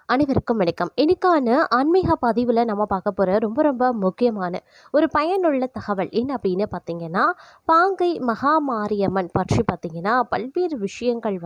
அனைவருக்கும் வணக்கம். இன்னைக்கான ஆன்மீக பதிவில் நம்ம பார்க்க போகிற ரொம்ப ரொம்ப முக்கியமான ஒரு பயனுள்ள தகவல் என்ன அப்படின்னு பார்த்தீங்கன்னா, பாங்கை மகாமாரியம்மன் பற்றி பார்த்தீங்கன்னா பல்வேறு விஷயங்கள்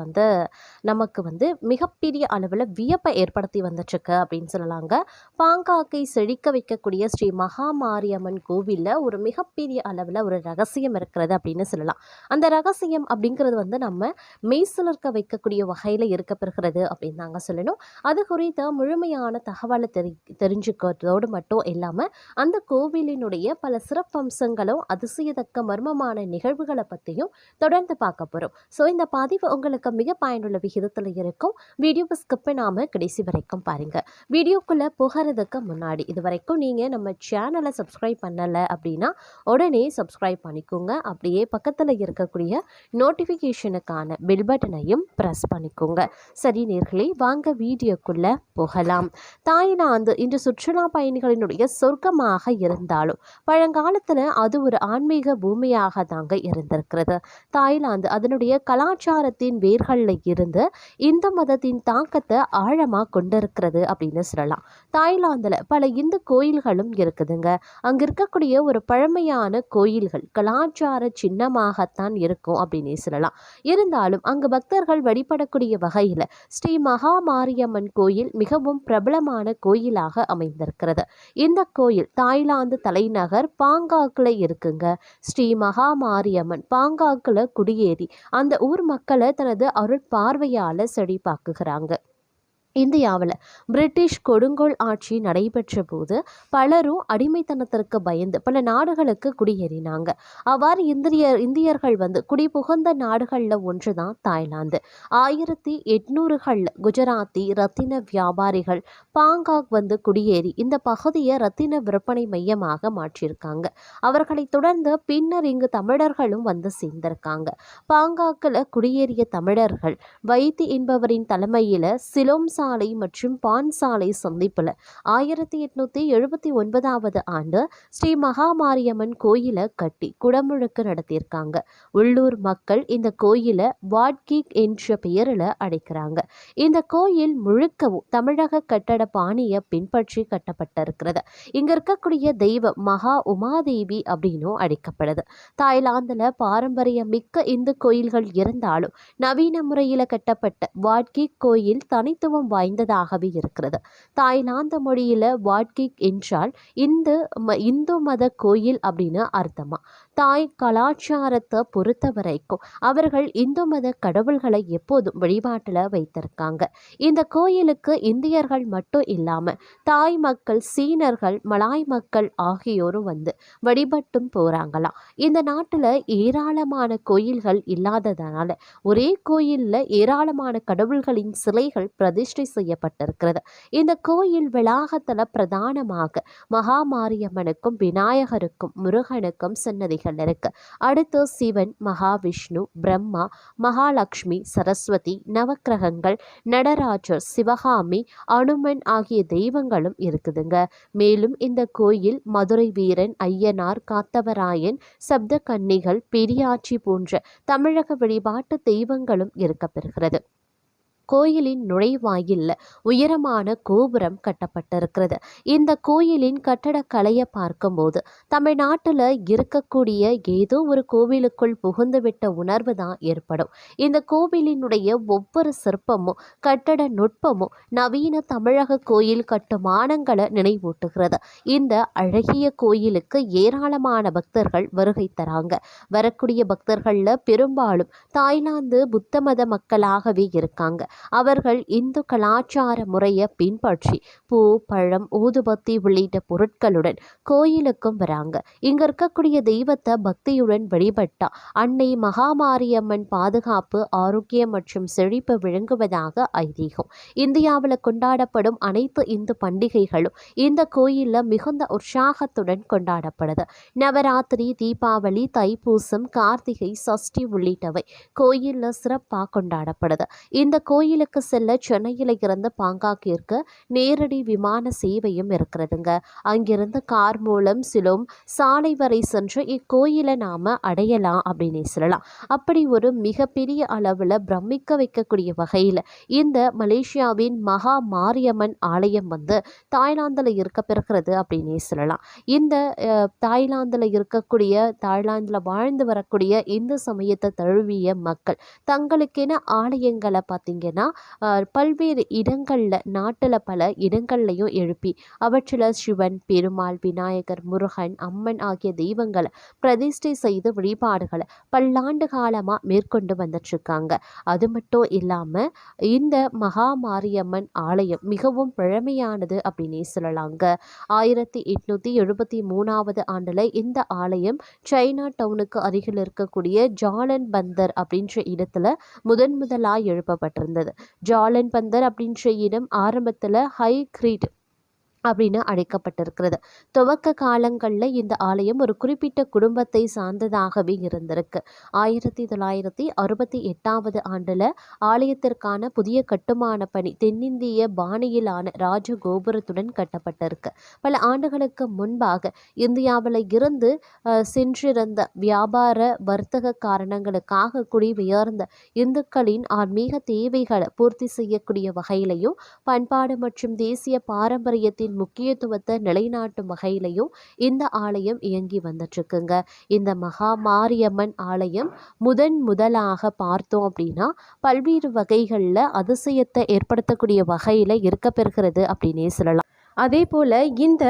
நமக்கு மிகப்பெரிய அளவில் வியப்பை ஏற்படுத்தி வந்துட்டுருக்கு அப்படின்னு சொல்லலாங்க. பாங்காக்கை செழிக்க வைக்கக்கூடிய ஸ்ரீ மகாமாரியம்மன் கோவிலில் ஒரு மிகப்பெரிய அளவில் ஒரு ரகசியம் இருக்கிறது அப்படின்னு சொல்லலாம். அந்த ரகசியம் அப்படிங்கிறது நம்ம மெய்சிலிர்க்க வைக்கக்கூடிய வகையில் இருக்கப்பெறுகிறது அப்படின்னு தாங்க சொல்லணும். அது குறித்த முழுமையான தகவலை தெரிஞ்சுக்கிறதோடு மட்டும் இல்லாமல் அந்த கோவிலினுடைய பல சிறப்பம்சங்களும் அதிசயத்தக்க மர்மமான நிகழ்வுகளை பற்றியும் தொடர்ந்து பார்க்க போகிறோம். ஸோ இந்த பதிவு உங்களுக்கு மிக பயனுள்ள விகிதத்தில் இருக்கும். வீடியோவை ஸ்கிப் பண்ணாமல் கடைசி வரைக்கும் பாருங்கள். வீடியோக்குள்ளே போகிறதுக்கு முன்னாடி இது வரைக்கும் நீங்கள் நம்ம சேனலை சப்ஸ்கிரைப் பண்ணலை அப்படின்னா உடனே சப்ஸ்கிரைப் பண்ணிக்கோங்க. அப்படியே பக்கத்தில் இருக்கக்கூடிய நோட்டிஃபிகேஷனுக்கான பெல் பட்டனையும் ப்ரெஸ் பண்ணிக்கோங்க. சரி நேர்களே, வாங்க வீடியோக்குள்ளே போகலாம். தாய்லாந்து இன்று சுற்றுலா பயணிகளினுடைய சொர்க்கமாக இருந்தாலும் பழங்காலத்தில் அது ஒரு ஆன்மீக பூமியாக தாங்க இருந்திருக்கிறது. தாய்லாந்து அதனுடைய கலாச்சாரத்தின் வேர்களில் இருந்து இந்து மதத்தின் தாக்கத்தை ஆழமாக கொண்டிருக்கிறது அப்படின்னு சொல்லலாம். தாய்லாந்தில் பல இந்து கோயில்களும் இருக்குதுங்க. அங்கே இருக்கக்கூடிய ஒரு பழமையான கோயில்கள் கலாச்சார சின்னமாகத்தான் இருக்கும் அப்படின்னு சொல்லலாம். இருந்தாலும் அங்கு பக்தர்கள் வழிபடக்கூடிய வகையில் ஸ்ரீ மகாமாரியம்மன் கோயில் மிகவும் பிரபலமான கோயிலாக அமைந்திருக்கிறது. இந்த கோயில் தாய்லாந்து தலைநகர் பாங்காக்கில் இருக்குங்க. ஸ்ரீ மகாமாரியம்மன் பாங்காக்கில் குடியேறி அந்த ஊர் மக்களை தனது அருள் பார்வையால் செழிப்பாக்குகிறாங்க. இந்தியாவில் பிரிட்டிஷ் கொடுங்கோல் ஆட்சி நடைபெற்ற போது பலரும் அடிமைத்தனத்திற்கு பயந்து பல நாடுகளுக்கு குடியேறினாங்க. அவ்வாறு இந்தியர்கள் குடிபுகுந்த நாடுகளில் ஒன்று தான் தாய்லாந்து. 1800களில் குஜராத்தி ரத்தின வியாபாரிகள் பாங்காக் குடியேறி இந்த பகுதியை ரத்தின விற்பனை மையமாக மாற்றியிருக்காங்க. அவர்களை தொடர்ந்து பின்னர் இங்கு தமிழர்களும் சேர்ந்திருக்காங்க. பாங்காக்கில் குடியேறிய தமிழர்கள் வைத்தி என்பவரின் தலைமையில் சிலோம் சாலை மற்றும் பான் சாலை சந்திப்பில் 1879 ஆண்டு ஸ்ரீ மகாமாரியம்மன் கோயிலை கட்டி குடமுழுக்கு நடத்தியிருக்காங்க. உள்ளூர் மக்கள் இந்த கோயிலை வாட்கீக் என்ற பெயரில் அழைக்கிறாங்க. இந்த கோயில் முழுக்கவும் தமிழக கட்டட பாணியை பின்பற்றி கட்டப்பட்டிருக்கிறது. இங்க இருக்கக்கூடிய தெய்வம் மகா உமாதேவி அப்படின்னும் அழைக்கப்படுது. தாய்லாந்தில் பாரம்பரியம் மிக்க இந்து கோயில்கள் இருந்தாலும் நவீன முறையில் கட்டப்பட்ட வாட்கீக் கோயில் தனித்துவம் வாய்ந்ததாகவே இருக்கிறது. தாய்லாந்து மொழியில வாட்கிக் என்றால் இந்து மத கோயில் அப்படின்னு அர்த்தமா. தாய் கலாச்சாரத்தை பொறுத்த வரைக்கும் அவர்கள் இந்து மத கடவுள்களை எப்போதும் வழிபாட்டில் வைத்திருக்காங்க. இந்த கோயிலுக்கு இந்தியர்கள் மட்டும் இல்லாம தாய் மக்கள், சீனர்கள், மலாய் மக்கள் ஆகியோரும் வழிபட்டும் போறாங்களாம். இந்த நாட்டுல ஏராளமான கோயில்கள் இல்லாததனால ஒரே கோயில்ல ஏராளமான கடவுள்களின் சிலைகள் பிரதிஷ்டை செய்யப்பட்டிருக்கிறது. இந்த கோயில் வளாகத்துல பிரதானமாக மகாமாரியம்மனுக்கும் விநாயகருக்கும் முருகனுக்கும் சன்னதிகள் இருக்கு. அடுத்து சிவன், மகாவிஷ்ணு, பிரம்மா, மகாலட்சுமி, சரஸ்வதி, நவக்கிரகங்கள், நடராஜர், சிவகாமி, அனுமன் ஆகிய தெய்வங்களும் இருக்குதுங்க. மேலும் இந்த கோயில் மதுரை வீரன், ஐயனார், காத்தவராயன், சப்த கன்னிகள், பெரியாச்சி போன்ற தமிழக வழிபாட்டு தெய்வங்களும் இருக்கப்பெறுகிறது. கோயிலின் நுழைவாயில் உயரமான கோபுரம் கட்டப்பட்டிருக்கிறது. இந்த கோயிலின் கட்டடக்கலையை பார்க்கும்போது தமிழ்நாட்டில் இருக்கக்கூடிய ஏதோ ஒரு கோவிலுக்குள் புகுந்துவிட்ட உணர்வு தான் ஏற்படும். இந்த கோவிலினுடைய ஒவ்வொரு சிற்பமும் கட்டட நுட்பமும் நவீன தமிழக கோயில் கட்டுமானங்களை நினைவூட்டுகிறது. இந்த அழகிய கோயிலுக்கு ஏராளமான பக்தர்கள் வருகை தராங்க. வரக்கூடிய பக்தர்களில் பெரும்பாலும் தாய்லாந்து புத்த மத மக்களாகவே இருக்காங்க. அவர்கள் இந்து கலாச்சார முறையை பின்பற்றி பூ, பழம், ஊதுபத்தி உள்ளிட்ட பொருட்களுடன் கோயிலுக்கும் வராங்க. இங்க இருக்கக்கூடிய தெய்வத்தை பக்தியுடன் வழிபட்டா அன்னை மகாமாரியம்மன் பாதுகாப்பு, ஆரோக்கியம் மற்றும் செழிப்பு விளங்குவதாக ஐதீகம். இந்தியாவில் கொண்டாடப்படும் அனைத்து இந்து பண்டிகைகளும் இந்த கோயிலில் மிகுந்த உற்சாகத்துடன் கொண்டாடப்படுது. நவராத்திரி, தீபாவளி, தைப்பூசம், கார்த்திகை, சஷ்டி உள்ளிட்டவை கோயிலில் சிறப்பாக கொண்டாடப்படுது. இந்த கோயில் கோயிலுக்கு செல்ல சென்னையில் இருந்து பாங்காக்கிற்கு நேரடி விமான சேவையும் இருக்கிறதுங்க. அங்கிருந்து கார் மூலம் சிலும் சாலை வரை சென்று இக்கோயிலை நாம அடையலாம் அப்படின்னு சொல்லலாம். அப்படி ஒரு மிகப்பெரிய அளவில் பிரமிக்க வைக்கக்கூடிய வகையில் இந்த மலேசியாவின் மகா மாரியம்மன் ஆலயம் வந்து தாய்லாந்தில் இருக்க பெறுகிறது அப்படின்னே சொல்லலாம். இந்த தாய்லாந்தில் வாழ்ந்து வரக்கூடிய இந்து சமயத்தை தழுவிய மக்கள் தங்களுக்கென ஆலயங்களை பார்த்தீங்கன்னா பல்வேறு இடங்களில் நாட்டில் பல இடங்கள்லையும் எழுப்பி அவற்றில் சிவன், பெருமாள், விநாயகர், முருகன், அம்மன் ஆகிய தெய்வங்களை பிரதிஷ்டை செய்து வழிபாடுகளை பல்லாண்டு காலமாக மேற்கொண்டு வந்துட்டுருக்காங்க. அது மட்டும் இல்லாமல் இந்த மகா மாரியம்மன் ஆலயம் மிகவும் பழமையானது அப்படின்னே சொல்லலாங்க. 1873 ஆண்டில் இந்த ஆலயம் சைனா டவுனுக்கு அருகில் இருக்கக்கூடிய ஜாலன் பந்தர் அப்படின்ற இடத்துல முதலாய் எழுப்பப்பட்டிருந்தது. ஜாலன் பந்தர் அப்படின்ற இடம் ஆரம்பத்தில் ஹை கிரீட் அப்படின்னு அழைக்கப்பட்டிருக்கிறது. துவக்க காலங்களில் இந்த ஆலயம் ஒரு குறிப்பிட்ட குடும்பத்தை சார்ந்ததாகவே இருந்திருக்கு. 1968 ஆண்டில் ஆலயத்திற்கான புதிய கட்டுமான பணி தென்னிந்திய பாணியிலான ராஜகோபுரத்துடன் கட்டப்பட்டிருக்கு. பல ஆண்டுகளுக்கு முன்பாக இந்தியாவில் இருந்து சென்றிருந்த வியாபார வர்த்தக காரணங்களுக்காக குடிபெயர்ந்த இந்துக்களின் ஆன்மீக தேவைகளை பூர்த்தி செய்யக்கூடிய வகையிலையும் பண்பாடு மற்றும் தேசிய பாரம்பரியத்தின் முக்கியத்துவத்தை நிலைநாட்டும் வகையிலையும் இந்த ஆலயம் இயங்கி வந்துட்டுருக்குங்க. இந்த மகா மாரியம்மன் ஆலயம் முதலாக பார்த்தோம் அப்படின்னா பல்வேறு வகைகளில் அதிசயத்தை ஏற்படுத்தக்கூடிய வகையில் இருக்க பெறுகிறது அப்படின்னே சொல்லலாம். அதே போல் இந்த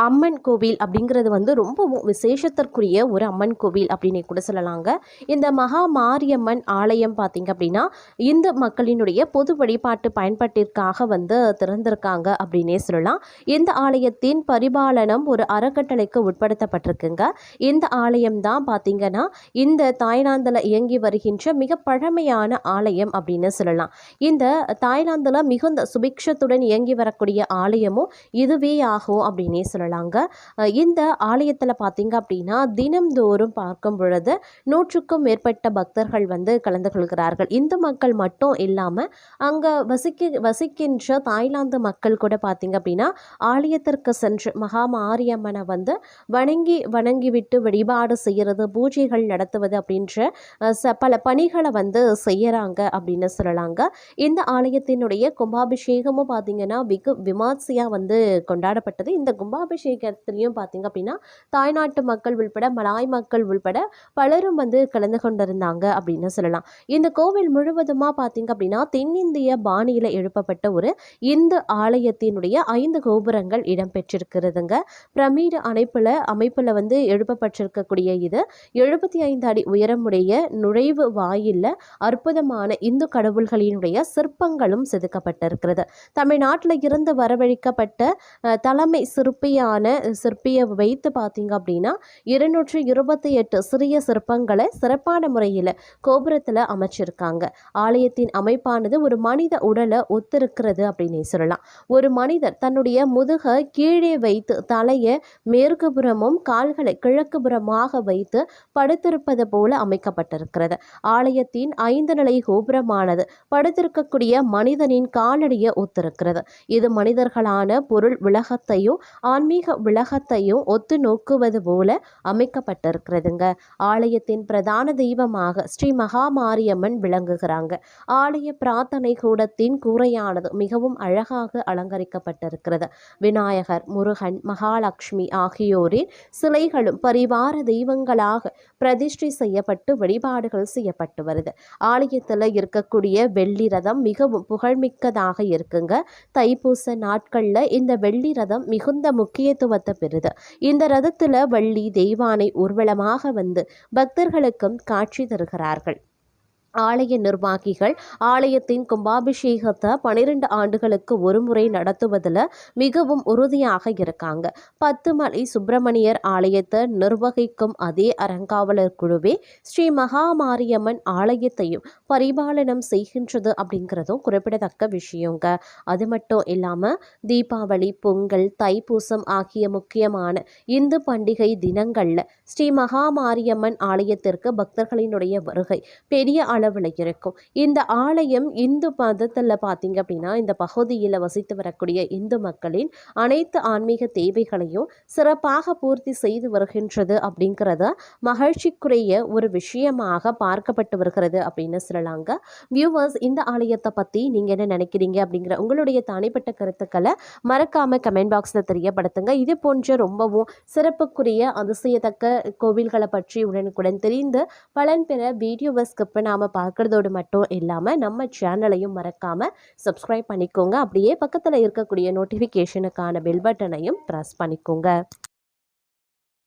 அம்மன் கோவில் அப்படிங்கிறது வந்து ரொம்ப விசேஷத்திற்குரிய ஒரு அம்மன் கோவில் அப்படின்னே கூட சொல்லலாங்க. இந்த மகா மாரியம்மன் ஆலயம் பார்த்திங்க அப்படின்னா இந்து மக்களினுடைய பொது வழிபாட்டு பயன்பாட்டிற்காக வந்து திறந்திருக்காங்க அப்படின்னே சொல்லலாம். இந்த ஆலயத்தின் பரிபாலனம் ஒரு அறக்கட்டளைக்கு உட்படுத்தப்பட்டிருக்குங்க. இந்த ஆலயம் தான் பார்த்திங்கன்னா இந்த தாய்லாந்தில் இயங்கி வருகின்ற மிக பழமையான ஆலயம் அப்படின்னு சொல்லலாம். இந்த தாய்லாந்தில் மிகுந்த சுபிக்ஷத்துடன் இயங்கி வரக்கூடிய ஆலயமும் இதுவே ஆகும் அப்படின்னே சொல்லலாங்க. இந்த ஆலயத்தில் பார்த்தீங்க அப்படின்னா தினம்தோறும் பார்க்கும் பொழுது 100க்கும் மேற்பட்ட பக்தர்கள் வந்து கலந்து கொள்கிறார்கள். இந்து மக்கள் மட்டும் இல்லாமல் அங்கே வசிக்கின்ற தாய்லாந்து மக்கள் கூட பார்த்தீங்க அப்படின்னா ஆலயத்திற்கு சென்று மகா மாரியம்மனை வந்து வணங்கிவிட்டு வழிபாடு செய்கிறது, பூஜைகள் நடத்துவது அப்படின்ற பல பணிகளை வந்து செய்யறாங்க அப்படின்னு சொல்லலாங்க. இந்த ஆலயத்தினுடைய கும்பாபிஷேகமும் பார்த்தீங்கன்னா வெகு விமர்சையாக வந்து கொண்டாடப்பட்டது. இந்த கும்பாபிஷேகத்திலையும் பார்த்தீங்க அப்படின்னா தாய்நாட்டு மக்கள் உள்பட மலாய் மக்கள் உள்பட பலரும் வந்து கலந்து கொண்டிருந்தாங்க அப்படின்னு சொல்லலாம். இந்த கோவில் முழுவதுமாக பார்த்தீங்க அப்படின்னா தென்னிந்திய பாணியில் எழுப்பப்பட்ட ஒரு இந்து ஆலயத்தினுடைய 5 கோபுரங்கள் இடம்பெற்றிருக்கிறதுங்க. பிரமிடு அமைப்பில் வந்து எழுப்பப்பட்டிருக்கக்கூடிய இது 75 அடி உயரமுடைய நுழைவு வாயிலில் அற்புதமான இந்து கடவுள்களினுடைய சிற்பங்களும் செதுக்கப்பட்டிருக்கிறது. தமிழ்நாட்டில் இருந்து வரவழைக்கப்பட்ட தலைமை சிற்பியை வைத்து பார்த்தீங்க அப்படின்னா 228 சிறிய சிற்பங்களை சிறப்பான முறையில் கோபுரத்தில் அமைச்சிருக்காங்க. ஆலயத்தின் அமைப்பானது ஒரு மனித உடலை ஒத்திருக்கிறது அப்படின்னு சொல்லலாம். ஒரு மனிதர் தன்னுடைய முதுகை கீழே வைத்து தலையை மேற்கு புறமும் கால்களை கிழக்கு புறமாக வைத்து படுத்திருப்பது போல அமைக்கப்பட்டிருக்கிறது. ஆலயத்தின் 5 நிலை கோபுரமானது படுத்திருக்கக்கூடிய மனிதனின் காலடியை ஒத்திருக்கிறது. இது மனிதர்களான பொருள் விலகத்தையும் ஆன்மீக விலகத்தையும் ஒத்து நோக்குவது போல அமைக்கப்பட்டிருக்கிறதுங்க. ஆலயத்தின் பிரதான தெய்வமாக ஸ்ரீ மகா மாரியம்மன் விளங்குகிறாங்க. ஆலய பிரார்த்தனை கூடத்தின் கூரையானது மிகவும் அழகாக அலங்கரிக்கப்பட்டிருக்கிறது. விநாயகர், முருகன், மகாலட்சுமி ஆகியோரின் சிலைகளும் பரிவார தெய்வங்களாக பிரதிஷ்டை செய்யப்பட்டு வழிபாடுகள் செய்யப்பட்டு வருது. ஆலயத்தில் இருக்கக்கூடிய வெள்ளி ரதம் மிகவும் புகழ்மிக்கதாக இருக்குங்க. தைப்பூச நாட்கள்ல இந்த வெள்ளி ரதம் மிகுந்த முக்கியத்துவத்தை பெறுது. இந்த ரதத்துல வள்ளி தெய்வானை ஊர்வலமாக வந்து பக்தர்களுக்கும் காட்சி தருகிறார்கள். ஆலய நிர்வாகிகள் ஆலயத்தின் கும்பாபிஷேகத்தை 12 ஆண்டுகளுக்கு ஒரு முறை நடத்துவதில் மிகவும் உறுதியாக இருக்காங்க. 10 மலை சுப்பிரமணியர் ஆலயத்தை நிர்வகிக்கும் அதே அறங்காவலர் குழுவே ஸ்ரீ மகா மாரியம்மன் ஆலயத்தையும் பரிபாலனம் செய்கின்றது அப்படிங்கிறதும் குறிப்பிடத்தக்க விஷயங்க. அது மட்டும் இல்லாமல் தீபாவளி, பொங்கல், தைப்பூசம் ஆகிய முக்கியமான இந்து பண்டிகை தினங்களில் ஸ்ரீ மகா மாரியம்மன் ஆலயத்திற்கு பக்தர்களினுடைய வருகை பெரிய அளவு அளவில் இருக்கும். இந்த ஆலயம் இந்து மதத்தில் பார்த்தீங்க அப்படின்னா இந்த பகுதியில் வசித்து வரக்கூடிய இந்து மக்களின் அனைத்து ஆன்மீக தேவைகளையும் சிறப்பாக பூர்த்தி செய்து வருகின்றது அப்படிங்கிறத மகிழ்ச்சிக்குரிய ஒரு விஷயமாக பார்க்கப்பட்டு வருகிறது அப்படின்னு சொல்லலாங்க. வியூவர்ஸ், இந்த ஆலயத்தை பற்றி நீங்கள் என்ன நினைக்கிறீங்க அப்படிங்கிற உங்களுடைய தனிப்பட்ட கருத்துக்களை மறக்காம கமெண்ட் பாக்ஸில் தெரியப்படுத்துங்க. இது போன்ற ரொம்பவும் சிறப்புக்குரிய அதிசயத்தக்க கோவில்களை பற்றி உடனுக்குடன் தெரிந்து பலன் பெற வீடியோவை ஸ்கிப் பண்ணாமல் பார்க்குறதோடு மட்டும் இல்லாமல் நம்ம சேனலையும் மறக்காமல் சப்ஸ்கிரைப் பண்ணிக்கோங்க. அப்படியே பக்கத்தில் இருக்கக்கூடிய நோட்டிஃபிகேஷனுக்கான பெல் பட்டனையும் ப்ரெஸ் பண்ணிக்கோங்க.